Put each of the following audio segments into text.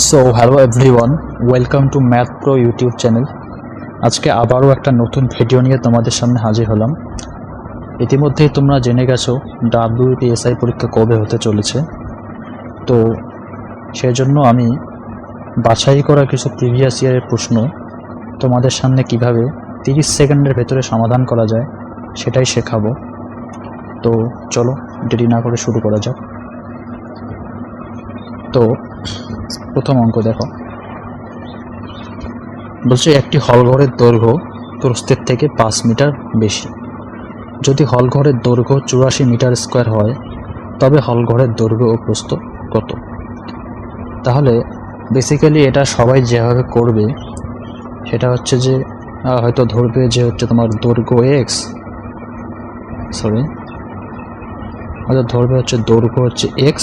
So hello everyone, welcome to math pro YouTube channel. আজকে আবারও একটা নতুন ভিডিও নিয়ে তোমাদের সামনে হাজির হলাম। ইতিমধ্যেই তোমরা জেনে গেছো WPSI পরীক্ষা কবে হতে চলেছে। তো সেজন্য আমি বাছাই করা কিছু প্রিভিয়াস ইয়ারের প্রশ্ন তোমাদের সামনে কিভাবে 30 সেকেন্ডের ভেতরে সমাধান করা যায় সেটাই শেখাবো। তো চলো দেরি না করে শুরু করা যাক। তো প্রথম অঙ্ক দেখো, বলছে একটি হলঘরের দৈর্ঘ্য প্রস্থের থেকে 5 মিটার বেশি। যদি হলঘরের দৈর্ঘ্য 84 মিটার স্কোয়ার হয় তবে হলঘরের দৈর্ঘ্য ও প্রস্থ কত? তাহলে বেসিক্যালি এটা সবাই যেভাবে করবে সেটা হচ্ছে যে হয়তো ধরবে যে হচ্ছে তোমার দৈর্ঘ্য হয়তো ধরবে হচ্ছে দৈর্ঘ্য হচ্ছে x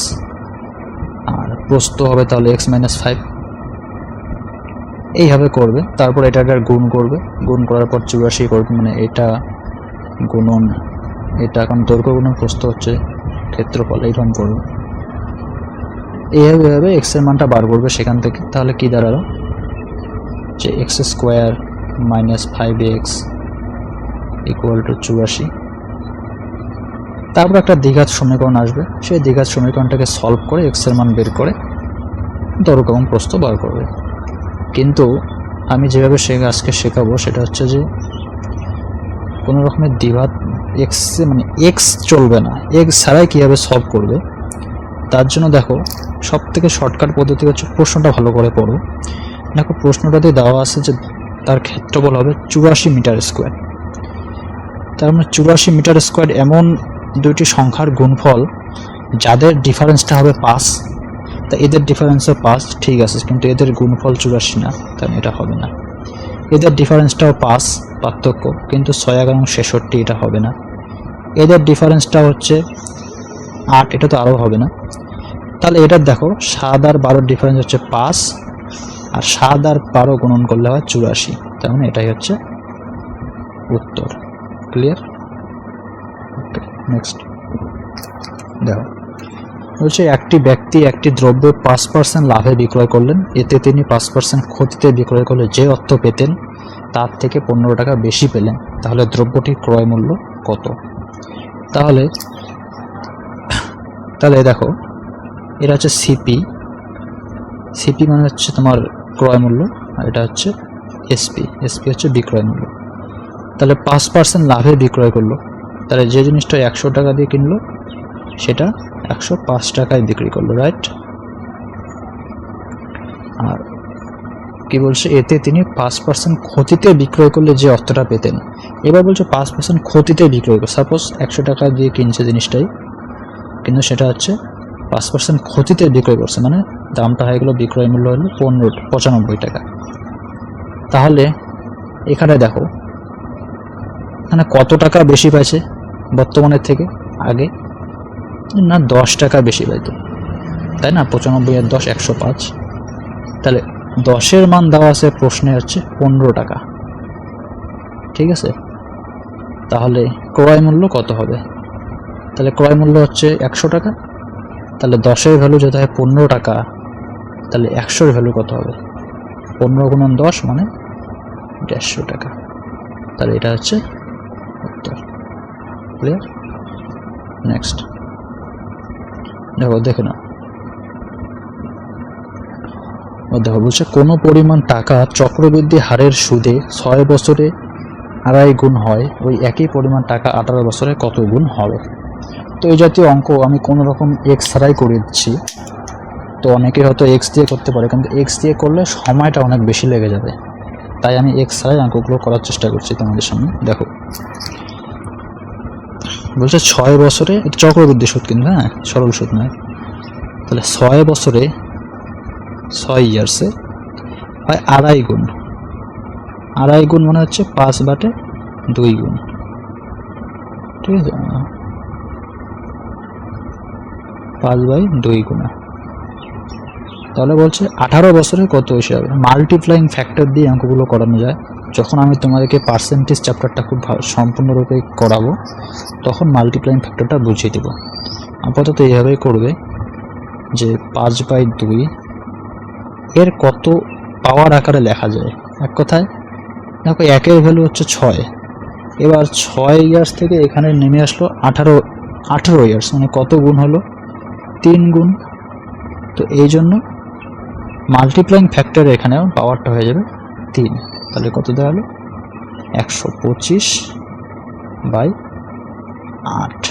আর প্রস্থ হবে তাহলে x-5, এইভাবে করবে। তারপর এটা গুণ করবে, গুণ করার পর 84 করবে, মানে এটা গুণন এটা, এখন দৈর্ঘ্য গুণন প্রস্থ হচ্ছে ক্ষেত্রফল, এইরকম করবে। এইভাবে x এর মানটা বার করবে সেখান থেকে। তাহলে কি দাঁড়ালো যে x² - 5x = 84। তারপর একটা দ্বিঘাত সমীকরণ আসবে, সেই দ্বিঘাত সমীকরণটাকে সলভ করে x এর মান বের করে দৈর্ঘ্য এবং প্রস্থ বার করবে। কিন্তু আমি যেভাবে আজকে শেখাবো সেটা হচ্ছে যে কোনো রকমের দ্বিঘাত x চলবে না, x ছাড়াই কীভাবে সলভ করবে তার জন্য দেখো সব থেকে শর্টকাট পদ্ধতি হচ্ছে প্রশ্নটা ভালো করে পড়ো। দেখো প্রশ্নটাতে দেওয়া আছে যে তার ক্ষেত্রফল হবে 84 মিটার স্কোয়ার। তার মানে 84 মিটার স্কোয়ার এমন দুইটি সংখ্যার গুণফল যাদের ডিফারেন্সটা হবে 5। তা এদের ডিফারেন্সও 5, ঠিক আছে, কিন্তু এদের গুণফল 84 না, তাহলে এটা হবে না। এদের ডিফারেন্সটাও 5 পার্থক্য, কিন্তু 6 এবং 66 এটা হবে না। এদের ডিফারেন্সটা হচ্ছে 8, এটা তো আরও হবে না। তাহলে এটার দেখো 7 আর 12 ডিফারেন্স হচ্ছে 5, আর 7 আর 12 গুণন করলে হয় 84। তার মানে এটাই হচ্ছে উত্তর। ক্লিয়ার? ওকে, নেক্সট দেখো, বলছে একটি ব্যক্তি একটি দ্রব্য 5% লাভে বিক্রয় করলেন, এতে তিনি 5% ক্ষতিতে বিক্রয় করলে যে অর্থ পেতেন তার থেকে 15 টাকা বেশি পেলেন, তাহলে দ্রব্যটির ক্রয় মূল্য কত? তাহলে দেখো এটা হচ্ছে সিপি মানে হচ্ছে তোমার ক্রয় মূল্য, আর এটা হচ্ছে এসপি হচ্ছে বিক্রয় মূল্য। তাহলে 5% লাভে বিক্রয় করলো, তাহলে যে জিনিসটা 100 টাকা দিয়ে কিনলো সেটা 105 টাকায় বিক্রি করলো, রাইট? আর কি বলছে, এতে তিনি 5% ক্ষতিতে বিক্রয় করলে যে অর্থটা পেতেন। এবার বলছে 5% ক্ষতিতে বিক্রয় করে, সাপোজ 100 টাকা দিয়ে কিনছে জিনিসটাই, কিন্তু সেটা হচ্ছে 5% ক্ষতিতে বিক্রয় করছে, মানে দামটা হয়ে গেলো, বিক্রয় মূল্য হলো 95 টাকা। তাহলে এখানে দেখো এখানে কত টাকা বেশি পাইছে বর্তমানের থেকে? আগে না 10 টাকা বেশি পাইতো, তাই না? 95 আর 10 105। তাহলে 10-এর মান দেওয়া আছে প্রশ্নে হচ্ছে 15 টাকা, ঠিক আছে? তাহলে ক্রয় মূল্য কত হবে? তাহলে ক্রয় মূল্য হচ্ছে 100 টাকা, তাহলে 10-এর ভ্যালু যদি হয় 15 টাকা, তাহলে 100-এর ভ্যালু কত হবে? 15 × 10 মানে 150 টাকা। তাহলে এটা হচ্ছে উত্তর। ক্লিয়ার? নেক্সট দেখো নাও, দেখো বলছে কোনো পরিমাণ টাকা চক্রবৃদ্ধি হারের সুদে 6 বছরে 2.5 গুণ হয়, ওই একই পরিমাণ টাকা 18 বছরে কত গুণ হবে? তো এই জাতীয় অঙ্ক আমি কোনো রকম এক্স ছাড়াই করে দিচ্ছি। তো অনেকে হয়তো এক্স দিয়ে করতে পারে, কিন্তু এক্স দিয়ে করলে সময়টা অনেক বেশি লেগে যাবে, তাই আমি এক্স ছাড়াই অঙ্কগুলো করার চেষ্টা করছি তোমাদের সামনে। দেখো বলছে 6 বছরে, চক্রবৃদ্ধি সুদ কিন্তু, হ্যাঁ, সরল সুদ নয়। তাহলে 6 বছরে 6 ইয়ার্সে হয় 2.5 গুণ। 2.5 গুণ মানে হচ্ছে 5/2 গুণ, ঠিক আছে? 5/2 গুণা। তাহলে বলছে 18 বছরে কত হিসাবে মাল্টিপ্লাইং ফ্যাক্টর দিয়ে অঙ্কগুলো করানো যায়। যখন আমি তোমাদেরকে পার্সেন্টেজ চ্যাপ্টারটা খুব সম্পূর্ণরূপে করাবো তখন মাল্টিপ্লাইং ফ্যাক্টরটা বুঝিয়ে দেবো। আপাতত এইভাবেই করবে যে 5/2 এর কত পাওয়ার আকারে লেখা যায়। এক কথায় দেখো 1-এর ভ্যালু হচ্ছে 6, এবার 6 ইয়ার্স থেকে এখানে নেমে আসলো 18 ইয়ার্স, মানে কত গুণ হলো? 3 গুণ। তো এই জন্য মাল্টিপ্লাইং ফ্যাক্টর এখানেও পাওয়ারটা হয়ে যাবে 3। তাহলে কত দাঁড়ালো? 125/8।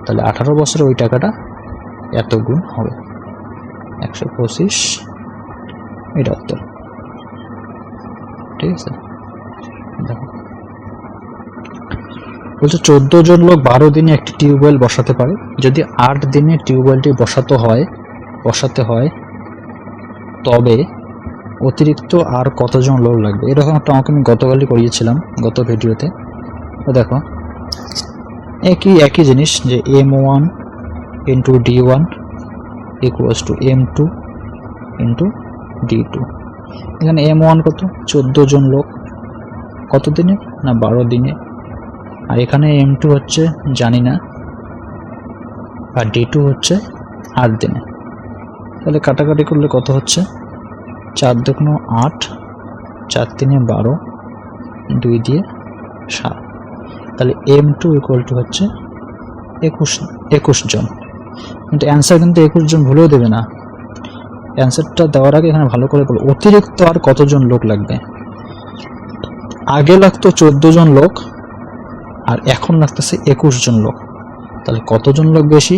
তাহলে 18 বছরে ওই টাকাটা এত গুণ হবে, 125। এটা উত্তর। ঠিক আছে, দেখো বলছে 14 জন লোক 12 দিনে একটি টিউবওয়েল বসাতে পারে। যদি 8 দিনে টিউবওয়েলটি বসাতে হয় তবে অতিরিক্ত আর কতজন লোক লাগবে? এরকম একটা অঙ্ক আমি গতকালই করিয়েছিলাম গত ভিডিওতে। তো দেখো একই জিনিস, যে M1 into D1 equals to M2 into D2। এখানে M1 কত? 14 জন লোক, কত দিনে? না 12 দিনে। আর এখানে M2 হচ্ছে জানি না, আর D2 হচ্ছে 8 দিনে। তাহলে কাটাকাটি করলে কত হচ্ছে? 4 দুগুণ 8, 4 তিনে 12, 2 দিয়ে 7। তাহলে M2 ইকুয়াল টু হচ্ছে 21 জন। কিন্তু অ্যান্সার কিন্তু 21 জন ভুলেও দেবে না। অ্যান্সারটা দেওয়ার আগে এখানে ভালো করে বলো অতিরিক্ত আর কতজন লোক লাগবে। আগে লাগতো 14 জন লোক, আর এখন লাগতেছে 21 জন লোক। তাহলে কতজন লোক বেশি?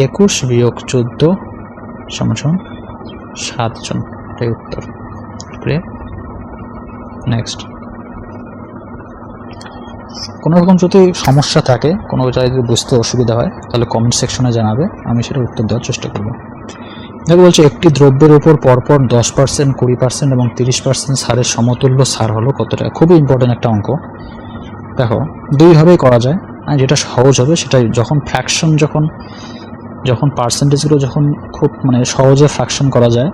21 বিয়োগ 14 সমান 7 জন। এটাই উত্তর। ক্লিয়ার? নেক্সট, কোনো রকম যদি সমস্যা থাকে, কোনো জায়গায় যদি বুঝতে অসুবিধা হয়, তাহলে কমেন্ট সেকশনে জানাবে, আমি সেটা উত্তর দেওয়ার চেষ্টা করব। দেখো বলছে একটি দ্রব্যের উপর পরপর 10%, 20% এবং 30% ছাড়ের সমতুল্য ছাড় হলো কত টাকা? খুবই ইম্পর্টেন্ট একটা অঙ্ক। দেখো দুইভাবেই করা যায়, যেটা সহজ হবে সেটাই। যখন ফ্র্যাকশন, যখন পার্সেন্টেজগুলো যখন খুব মানে সহজে ফ্র্যাকশন করা যায়,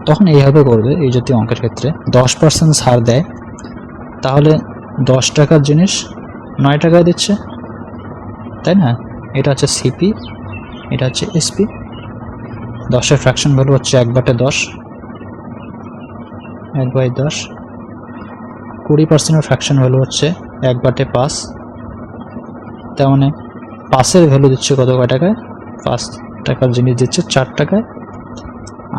তখন এইভাবে করবে। এই জাতীয় অঙ্কের ক্ষেত্রে 10% ছাড় দেয়, তাহলে 10 টাকার জিনিস 9 টাকায় দিচ্ছে, তাই না? এটা হচ্ছে সিপি, এটা হচ্ছে এসপি। 10-এর ফ্র্যাকশন ভ্যালু হচ্ছে 1/10, 1/10। 20%-এর ফ্র্যাকশন ভ্যালু হচ্ছে 1/5। তার মানে 5-এর ভ্যালু দিচ্ছে কত টাকায়? 5 টাকার জিনিস দিচ্ছে 4 টাকায়।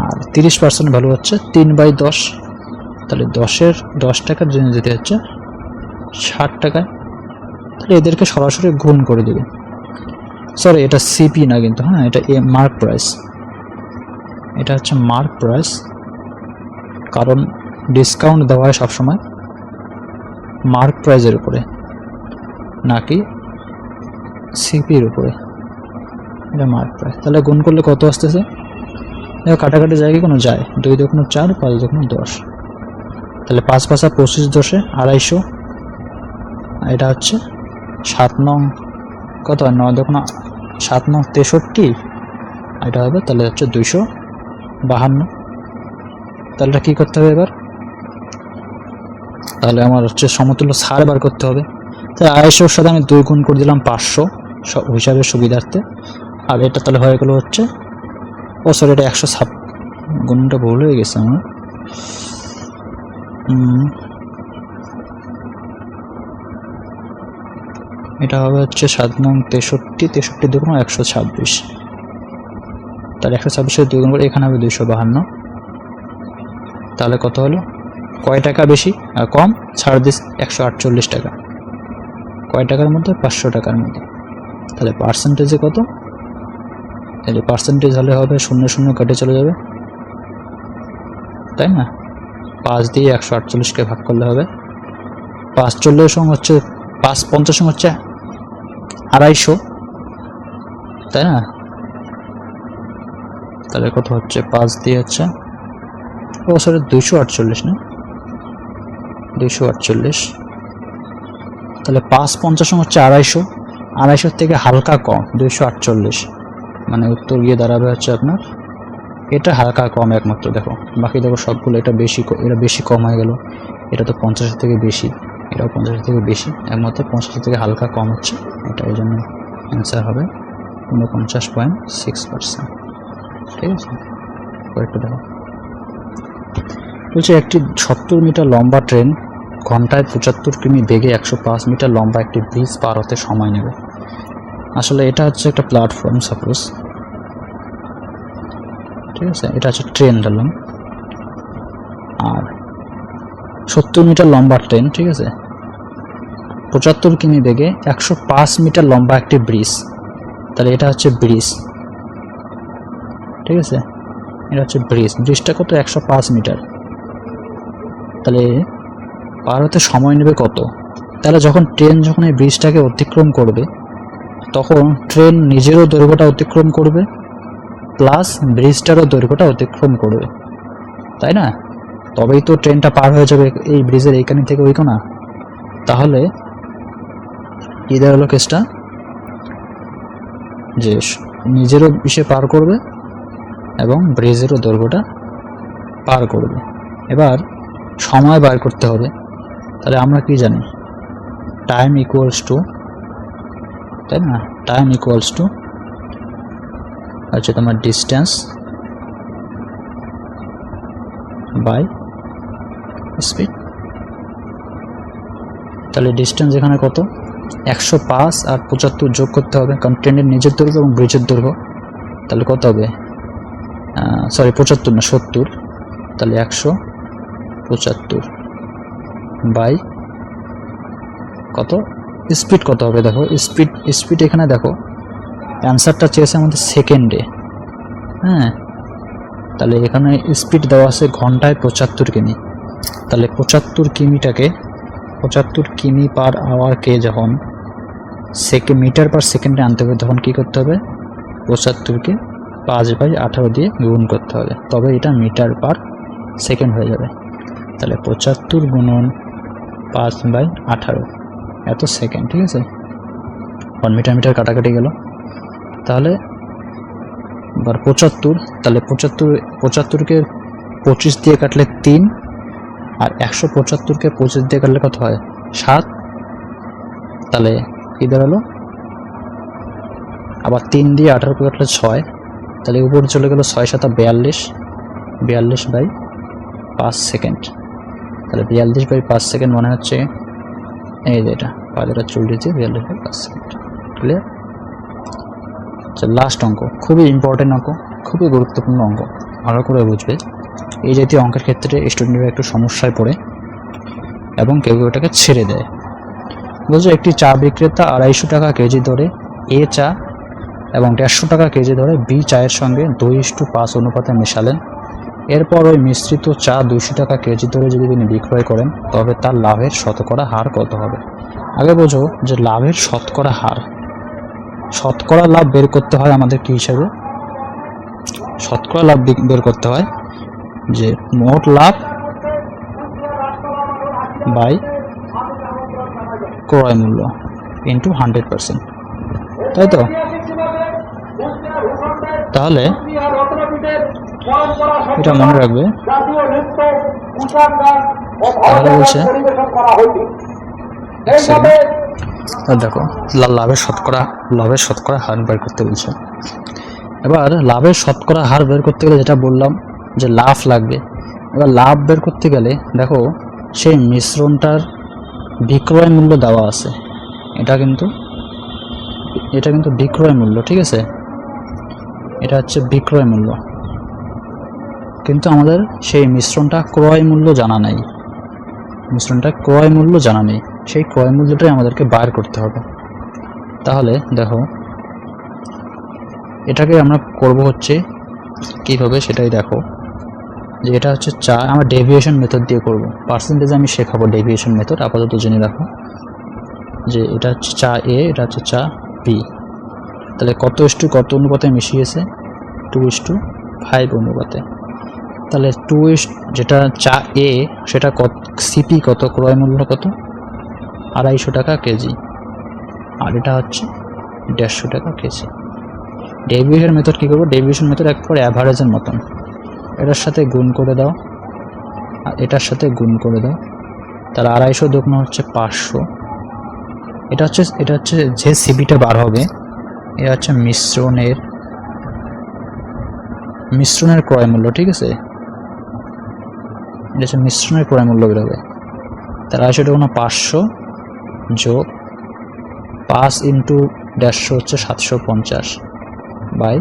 আর 30% ভ্যালু হচ্ছে 3/10। তাহলে 10 টাকার জিনিস দিতে হচ্ছে 60 টাকায়। তাহলে এদেরকে সরাসরি গুণ করে দেবে। সরি, এটা সিপি না কিন্তু, হ্যাঁ, এটা মার্ক প্রাইস। এটা হচ্ছে মার্ক প্রাইস, কারণ ডিসকাউন্ট দেওয়া হয় সবসময় মার্ক প্রাইসের উপরে, নাকি সিপির উপরে। এটা মার্ক প্রাইস। তাহলে গুণ করলে কত আসতেছে? দেখো কাটাকাটি যায় কি? কোনো যায়। 2 দুগুণ 4, 5 দুগুণ 10। তাহলে 5 5 25, 10-এ 250। এটা হচ্ছে 7 নং কত? 9 দুগুণ 7 নং 63। এটা হবে তাহলে হচ্ছে 252। তাহলে কি করতে হবে এবার? তাহলে আমার হচ্ছে সমতুল্য ছাড় বার করতে হবে। তাহলে 250-এর সাথে আমি 2 গুণ করে দিলাম 500 হিসাবের সুবিধার্থে। আর এটা তাহলে হয়ে গেল হচ্ছে, ও সরি, এটা 106, গুণটা ভুল হয়ে গেছে আমার। এটা হবে হচ্ছে 7 নং 63, 63 দুগুণ 126। তাহলে 126-এর 2 গুণ করে এখানে হবে 252। তাহলে কত হলো? কয় টাকা বেশি কম? ছাড় দিস 148 টাকা। কয় টাকার মধ্যে? 500 টাকার মধ্যে। তাহলে পার্সেন্টেজে কত? তাহলে পার্সেন্টেজ হলে হবে 0 0 কেটে চলে যাবে, তাই না? 5 দিয়ে 148-কে ভাগ করলে হবে 540 হচ্ছে 550 হচ্ছে 250, তাই না? তাহলে কত হচ্ছে? 5 দিয়ে হচ্ছে, ও সরি 248 না, 248। তাহলে 550 হচ্ছে 250, 250 থেকে হালকা কম 248, মানে উত্তর গিয়ে দাঁড়াবে হচ্ছে আপনার এটা হালকা কম একমাত্র। দেখো বাকি দেখো সবগুলো এটা বেশি কম হয়ে গেল। এটা তো 50-এর থেকে বেশি, এটাও 50-এর থেকে বেশি, একমাত্র 50-এর থেকে হালকা কম হচ্ছে এটা। এই জন্য অ্যান্সার হবে 49.6%। ঠিক আছে, কয়েকটা দেখো। বলছে একটি 70 মিটার লম্বা ট্রেন ঘন্টায় 75 কিমি বেগে 105 মিটার লম্বা একটি ব্রিজ পার হতে সময় নেবে। আসলে এটা হচ্ছে একটা প্ল্যাটফর্ম সাপোজ, ঠিক আছে, এটা হচ্ছে ট্রেন ধরলাম, আর 70 মিটার লম্বা ট্রেন, ঠিক আছে, 75 কিমি বেগে 105 মিটার লম্বা একটি ব্রিজ, তাহলে এটা হচ্ছে ব্রিজ, ঠিক আছে, এটা হচ্ছে ব্রিজ। ব্রিজটা কত? 105 মিটার। তাহলে পার হতে সময় নেবে কত? তাহলে যখন ট্রেন যখন এই ব্রিজটাকে অতিক্রম করবে তখন ট্রেন নিজেরও দৈর্ঘ্যটা অতিক্রম করবে প্লাস ব্রিজটারও দৈর্ঘ্যটা অতিক্রম করবে, তাই না? তবেই তো ট্রেনটা পার হয়ে যাবে এই ব্রিজের এইখানে থেকে ওই কোনা। তাহলে কি দাঁড়ালো কেসটা, যে নিজেরও বিষে পার করবে এবং ব্রিজেরও দৈর্ঘ্যটা পার করবে। এবার সময় বার করতে হবে। তাহলে আমরা কি জানি, টাইম ইকুয়ালস টু, তাই না, টাইম ইকুয়ালস টু হচ্ছে তোমার ডিস্টেন্স বাই স্পিড। তাহলে ডিস্টেন্স এখানে কত? 105 আর 75 যোগ করতে হবে, কারণ ট্রেনের নিজের দৈর্ঘ্য এবং ব্রিজের দৈর্ঘ্য। তাহলে কত হবে? সরি 75 না 70। তাহলে 175 বাই কত? স্পিড কত হবে দেখো, স্পিড এখানে দেখো অ্যান্সারটা চেয়েছে আমাদের সেকেন্ডে, হ্যাঁ, তাহলে এখানে স্পিড দেওয়া আছে ঘন্টায় 75 কিমি। তাহলে 75 কিমিটাকে 75 কিমি পার আওয়ারকে যখন মিটার পার সেকেন্ডে আনতে হবে তখন কী করতে হবে? 75কে 5/18 দিয়ে গুণ করতে হবে, তবে এটা মিটার পার সেকেন্ড হয়ে যাবে। তাহলে 75 গুণন 5/18 এত সেকেন্ড, ঠিক আছে, 1 মিটার মিটার কাটাকাটি গেল। তাহলে এবার 75, তাহলে 75কে 25 দিয়ে কাটলে 3, আর 175কে 25 দিয়ে কাটলে কত হয়? 7। তাহলে কি দাঁড়ালো? আবার 3 দিয়ে 18কে কাটলে 6, তাহলে উপরে চলে গেল 6×7 42, 42/5 সেকেন্ড। তাহলে 42/5 সেকেন্ড মনে হচ্ছে এই যে এটা 5 দিয়েছি, 42/5 সেকেন্ড। ক্লিয়ার? লাস্ট অঙ্ক খুবই ইম্পর্টেন্ট অঙ্ক, খুবই গুরুত্বপূর্ণ অঙ্ক, ভালো করে বুঝবে। এই জাতীয় অঙ্কের ক্ষেত্রে স্টুডেন্টরা একটু সমস্যায় পড়ে এবং কেউ কেউ এটাকে ছেড়ে দেয়। বলছে একটি চা বিক্রেতা 250 টাকা কেজি দরে এ চা এবং 150 টাকা কেজি দরে বি চায়ের সঙ্গে 2:5 অনুপাতে মেশালেন। এরপর ওই মিশ্রিত চা 200 টাকা কেজি দরে যদি তিনি বিক্রয় করেন তবে তার লাভের শতকরা হার কত হবে? আগে বোঝো যে লাভের শতকরা হার, শতকরা লাভ বের করতে হয় আমাদের কি হিসাবে? শতকরা লাভ বের করতে হয় যে মোট লাভ বাই ক্রয় মূল্য ইন্টু 100%, তাই তো? তাহলে এটা মনে রাখবে। তাহলে বলছে দেখো লাভের শতকরা হার বের করতে বলছে। এবার লাভের শতকরা হার বের করতে গেলে যেটা বললাম যে লাভ লাগবে। এবার লাভ বের করতে গেলে দেখো সেই মিশ্রণটার বিক্রয় মূল্য দেওয়া আছে, এটা কিন্তু বিক্রয় মূল্য, ঠিক আছে, এটা হচ্ছে বিক্রয় মূল্য, কিন্তু আমাদের সেই মিশ্রণটা ক্রয় মূল্য জানা নেই, সেই ক্রয় মূল্যটাই আমাদেরকে বার করতে হবে। তাহলে দেখো এটাকে আমরা করব হচ্ছে কীভাবে সেটাই দেখো, যে এটা হচ্ছে চা, আমরা ডেভিয়েশন মেথড দিয়ে করব। পার্সেন্টেজ আমি শেখাবো ডেভিয়েশন মেথড, আপাতত জেনে রাখো যে এটা হচ্ছে চা এ, এটা হচ্ছে চা বি। তাহলে কত অনুপাতে মিশিয়েছে? 2:5 অনুপাতে। তাহলে যেটা চা এ সেটা সিপি কত, ক্রয় মূল্য কত? 250 টাকা কেজি, আর এটা হচ্ছে 150 টাকা কেজি। ডেভিয়েশন মেথড কী করবো? ডেভিয়েশন মেথড একবারে অ্যাভারেজের মতন, এটার সাথে গুণ করে দাও আর এটার সাথে গুণ করে দাও, তাহলে 250 দুগুণ হচ্ছে 500। এটা হচ্ছে যে সিপিটা বার হবে এটা হচ্ছে মিশ্রণের ক্রয় মূল্য, ঠিক আছে, এটা হচ্ছে মিশ্রণের ক্রয় মূল্য বেরোবে। তাহলে আসলে এটা কোনো 500 যোগ 5 ইন্টু 150 হচ্ছে 750 বাই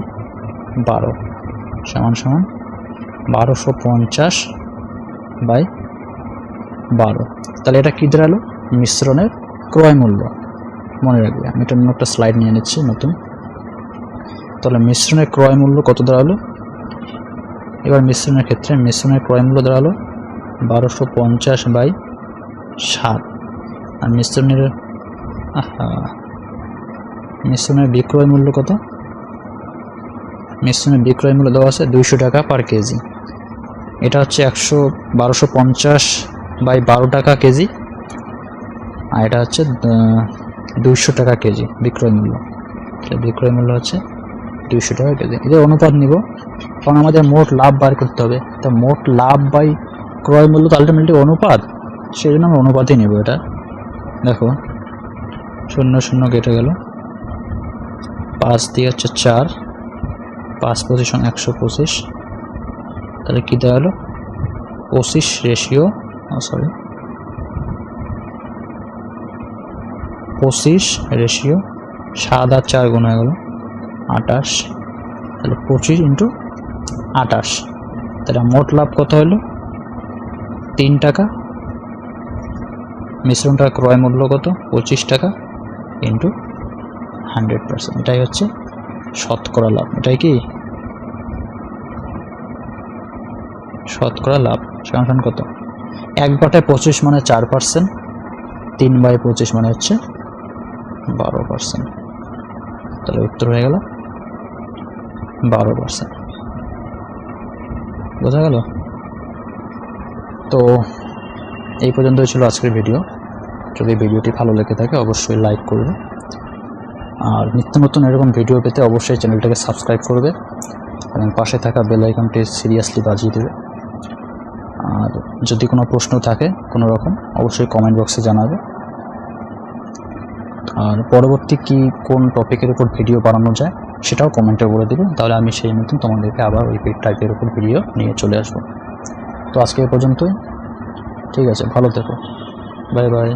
12 সমান সমান 1250 বাই 12। তাহলে এটা কী দাঁড়ালো? মিশ্রণের ক্রয় মূল্য। মনে রাখবে, আমি এটা অন্য একটা স্লাইড নিয়ে নিচ্ছি নতুন। তাহলে মিশ্রণের ক্রয় মূল্য কত দাঁড়ালো? এবার মিশ্রণের ক্ষেত্রে মিশ্রণের ক্রয় মূল্য দাঁড়ালো 1250 বাই 7। আর মিশ্রণের বিক্রয় মূল্য কত? মিশ্রণের বিক্রয় মূল্য দেওয়া আছে 200 টাকা পার কেজি। এটা হচ্ছে 1250 বাই 12 টাকা কেজি, আর এটা হচ্ছে 200 টাকা কেজি বিক্রয় মূল্য। বিক্রয় মূল্য হচ্ছে 200 টাকা কেজি। এদের অনুপাত নিব, কারণ আমাদের মোট লাভ বার করতে হবে। তো মোট লাভ বাই ক্রয় মূল্য তো আলটিমেটলি অনুপাত, সেই জন্য আমরা অনুপাতই নেব। এটা দেখো 0 0 কেটে গেল, 5 দিয়ে হচ্ছে 4, 5 25 125। তাহলে কী দেওয়া হলো? 25 রেশিও 7 আর 4 গুণ হয়ে গেল 28। তাহলে 25 ইন্টু 28। তাহলে মোট লাভ কত হলো? 3 টাকা। মিশ্রণটার ক্রয় মূল্য কত? 25 টাকা ইন্টু 100%। এটাই হচ্ছে শতকরা লাভ। এটাই কি শতকরা লাভ? সমান কত? 1/25 মানে 4%, 3/25 মানে হচ্ছে 12%। তাহলে উত্তর হয়ে গেল 12%। বোঝা গেল? তো এই পর্যন্তই ছিল আজকের ভিডিও। যদি ভিডিওটি ভালো লেগে থাকে অবশ্যই লাইক করবে, আর নিত্য নতুন এরকম ভিডিও পেতে অবশ্যই চ্যানেলটাকে সাবস্ক্রাইব করবে এবং পাশে থাকা বেল আইকনটি সিরিয়াসলি বাজিয়ে দেবে। আর যদি কোনো প্রশ্ন থাকে কোনো রকম অবশ্যই কমেন্ট বক্সে জানাবে। আর পরবর্তী কোন টপিকের উপর ভিডিও বানানো যায় সেটাও কমেন্টে বলে দেবে, তাহলে আমি সেই মতন তোমাদেরকে আবার ওই টাইপের উপর ভিডিও নিয়ে চলে আসবো। তো আজকে এই পর্যন্তই, ঠিক আছে, ভালো থেকো, বাই বাই।